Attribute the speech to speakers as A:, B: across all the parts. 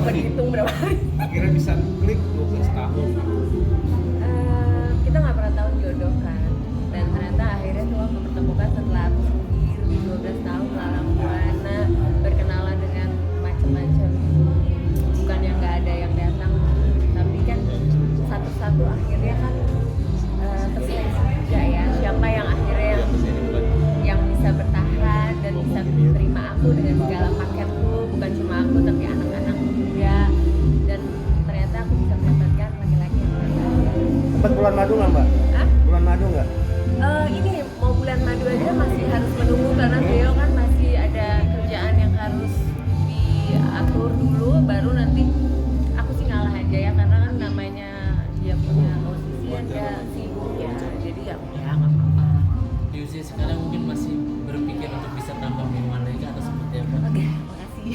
A: coba dihitung berapa hari.
B: Akhirnya bisa klik 12 tahun.
A: Kita nggak pernah tahu jodoh kan, dan ternyata akhirnya Tuhan mempertemukan setelah aku sendiri 12 tahun melalang buana berkenalan dengan macam-macam, bukan yang nggak ada yang datang, tapi kan satu-satu akhirnya kan terseleksi juga ya, siapa yang akhirnya yang bisa bertahan dan bisa menerima aku dengan segala paketku, bukan cuma aku tapi anak-anakku juga, dan ternyata aku bisa mendapatkan laki-laki yang berbeda.
C: Sempat bulan madu nggak mbak?
A: Hah?
C: Bulan madu nggak?
A: Ini mau bulan madu aja masih harus menunggu karena beliau kan masih ada kerjaan yang harus diatur dulu, baru nanti aku sih ngalah aja ya, karena kan namanya dia punya posisi dia sibuk ya, jadi ya nggak apa-apa.
D: Di usia sekarang mungkin masih berpikir untuk bisa tambah minuman lagi atau seperti apa?
A: Oke, makasih.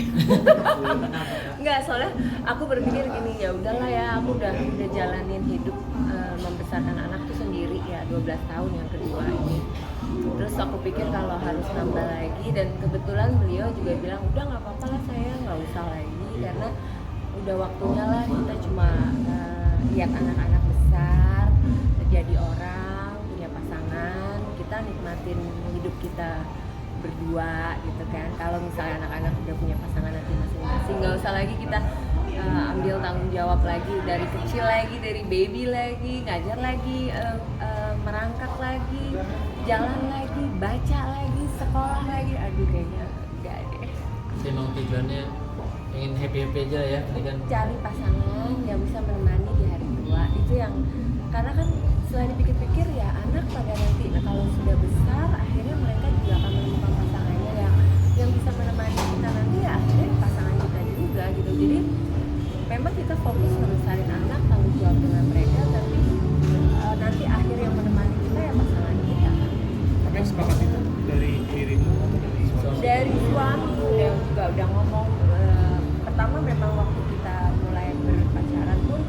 A: Enggak, soalnya aku berpikir gini, ya udahlah ya, aku udah jalanin hidup membesarkan anak tuh sendiri ya 12 tahun yang kedua ini. Terus aku pikir kalau harus nambah lagi, dan kebetulan beliau juga bilang udah nggak apa-apa lah saya, nggak usah lagi karena udah waktunya lah kita cuma lihat anak-anak besar, jadi orang, punya pasangan, kita nikmatin hidup kita berdua gitu kan. Kalau misalnya anak-anak udah punya pasangan nanti masing-masing, nggak usah lagi kita ambil tanggung jawab lagi dari kecil lagi, dari baby lagi, ngajar lagi, merangkak lagi, jalan lagi, baca lagi, sekolah lagi, aduh kayaknya enggak deh.
D: Memang tujuannya ingin happy aja ya, kan?
A: Cari pasangan yang bisa menemani di hari tua, itu yang, karena kan setelah dipikir-pikir ya anak pada nanti kalau sudah besar akhirnya mereka juga akan menemukan pasangannya yang bisa menemani kita nanti, ya akhirnya pasangan kita juga gitu. Jadi memang kita fokus ngebesarin anak, tanggung jawab dengan mereka, tapi nanti akhir yang menemani kita ya pasangan kita kan.
B: Tapi yang sepakat itu dari dirimu atau dari suami?
A: Dari suami udah ngomong, pertama memang waktu kita mulai berpacaran pun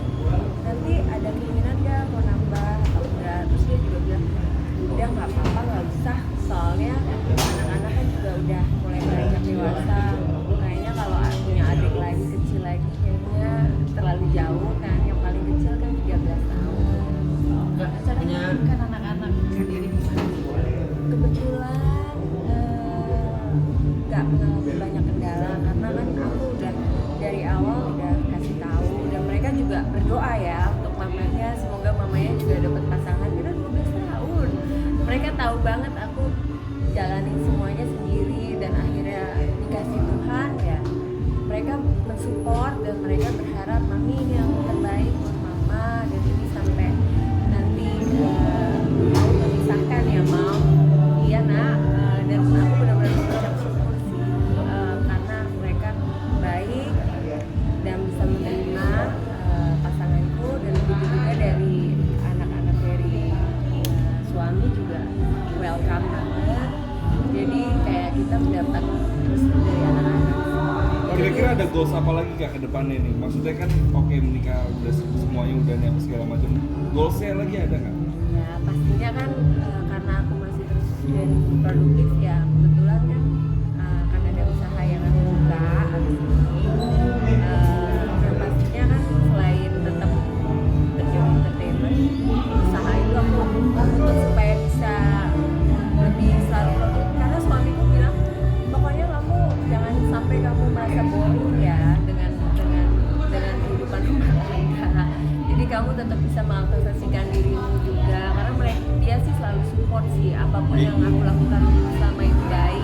A: nanti ada keinginan nggak mau nambah atau enggak, terus dia juga bilang udah nggak apa-apa, nggak usah, soalnya anak-anak kan juga udah mulai beranjak dewasa, kayaknya kalau punya adik lagi kecil lagi kayaknya terlalu jauh kan, yang paling kecil kan 13 tahun.
D: Kak, punya
E: kan anak-anak sendiri gimana?
A: Kebetulan nggak mengalami banyak kendala karena kan aku udah dari awal udah kasih tahu, dan mereka juga berdoa ya untuk mamanya, semoga mamanya juga dapat pasangan karena 12 tahun. Mereka tahu banget aku jalanin semuanya sendiri, dan akhirnya dikasih Tuhan ya. Mereka mensupport dan mereka berharap mami ini yang terbaik buat mama, dan ini sampai nanti mau memisahkan ya mau. Iya nak, dan aku benar-benar mengucap syukur sih karena mereka baik dan bisa menerima pasanganku, dan begitu juga dari anak-anak dari suami juga welcome banget. Jadi kayak kita mendapat restu dari anak-anak.
B: Kira-kira ada goals apa lagi Kak ke depannya nih? Maksudnya kan oke, menikah udah semuanya udah nih apa segala macam. Goalsnya lagi ada nggak?
A: Ya pastinya kan karena aku masih terus jadi produktif ya, kebetulan kan akan ada usaha yang aku buka habis ini. Yang pastinya kan selain tetap kerja entertainment, usaha itu aku untuk supaya bisa lebih selalu produktif, karena suamiku bilang pokoknya kamu jangan sampai kamu merasa boring ya dengan kehidupan rumah tangga. Jadi kamu tetap bisa mengaksesasikan dirimu juga, karena dia sih selalu support sih apapun yang aku lakukan selama itu baik.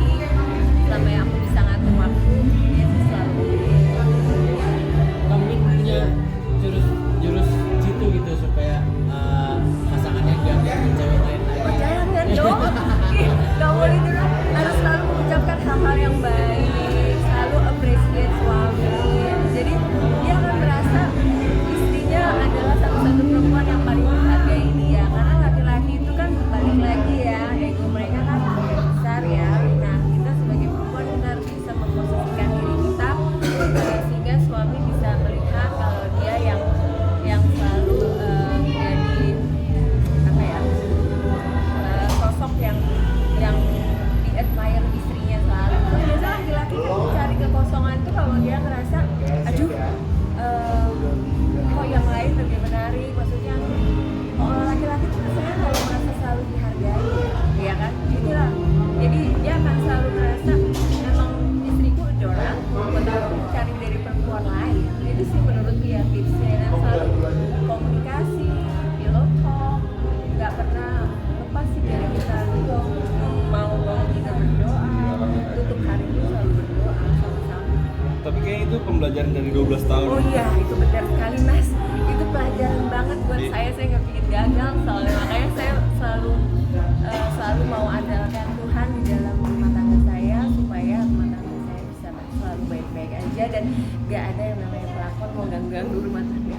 B: pembelajaran dari 12 tahun.
A: Oh iya, itu benar sekali mas. Itu pelajaran banget buat
B: Iya.
A: saya nggak bikin gagal soalnya, makanya saya selalu mau andalkan Tuhan di dalam rumah tangga saya supaya rumah tangga saya bisa selalu baik-baik aja dan nggak ada yang namanya pelakon mau ganggu rumah tangga.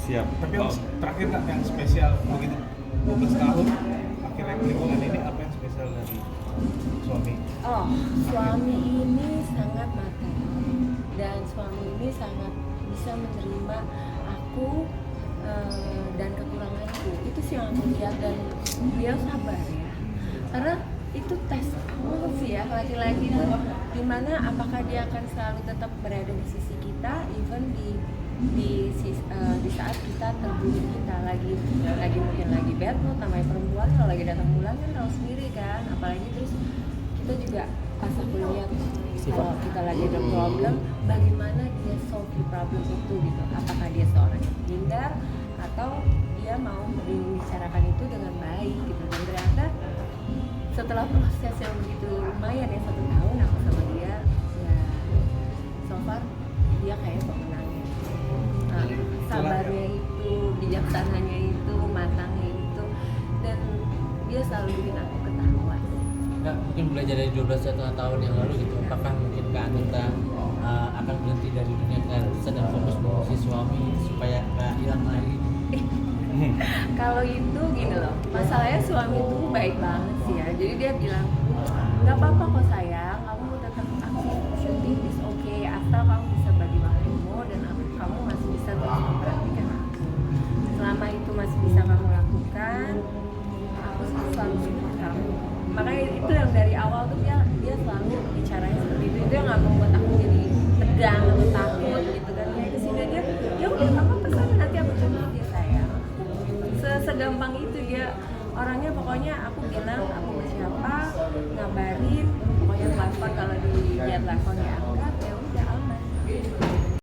B: Siap.
F: Tapi yang terakhir Kak, yang spesial begitu 12 tahun akhirnya lingkungan ini apa yang spesial dari suami?
A: Oh, suami ini sangat matang dan suami ini sangat bisa menerima aku dan kekuranganku. Itu sih yang aku lihat dan dia sabar ya. Karena itu tes menurut sih ya laki-laki itu dimana apakah dia akan selalu tetap berada di sisi kita even di saat kita terburuk, kita lagi mungkin lagi bad mood, namanya perempuan kalau lagi datang bulan kan tahu sendiri kan, apalagi terus kita juga pas aku lihat kalau kita lagi ada problem bagaimana dia solve the problem itu gitu, apakah dia seorang yang hindar atau dia mau membicarakan itu dengan baik gitu. Dan ternyata setelah proses yang begitu lumayan ya 1 tahun aku sama dia ya so far dia kayak pemenangnya. Nah, sabarnya itu, bijaksananya itu, matangnya itu, dan dia selalu bikin aku ketawa.
D: Kak, mungkin belajar dari 12 tahun yang lalu gitu, apakah mungkin Kak Anita akan berhenti dari dunia kerja dan fokus mengurusi suami supaya nggak hilang lagi?
A: Kalau itu gini loh, masalahnya suami itu baik banget sih ya. Jadi dia bilang, nggak apa-apa kok sayang, kamu tetap aktif syuting is okay, asal kamu bisa bagi waktumu dan kamu masih bisa terus memperhatikan aku. Selama itu masih bisa kamu lakukan, aku selalu support kamu. Makanya itu yang dari awal tuh dia selalu bicaranya seperti itu yang nggak membuat aku jadi tegang atau takut gitu kan. Kayak kesini dia, ya udah kamu pesan nanti aku coba dia sayang. Segampang itu dia orangnya, pokoknya aku bilang aku mau siapa ngabarin, pokoknya telepon kalau dia telepon ya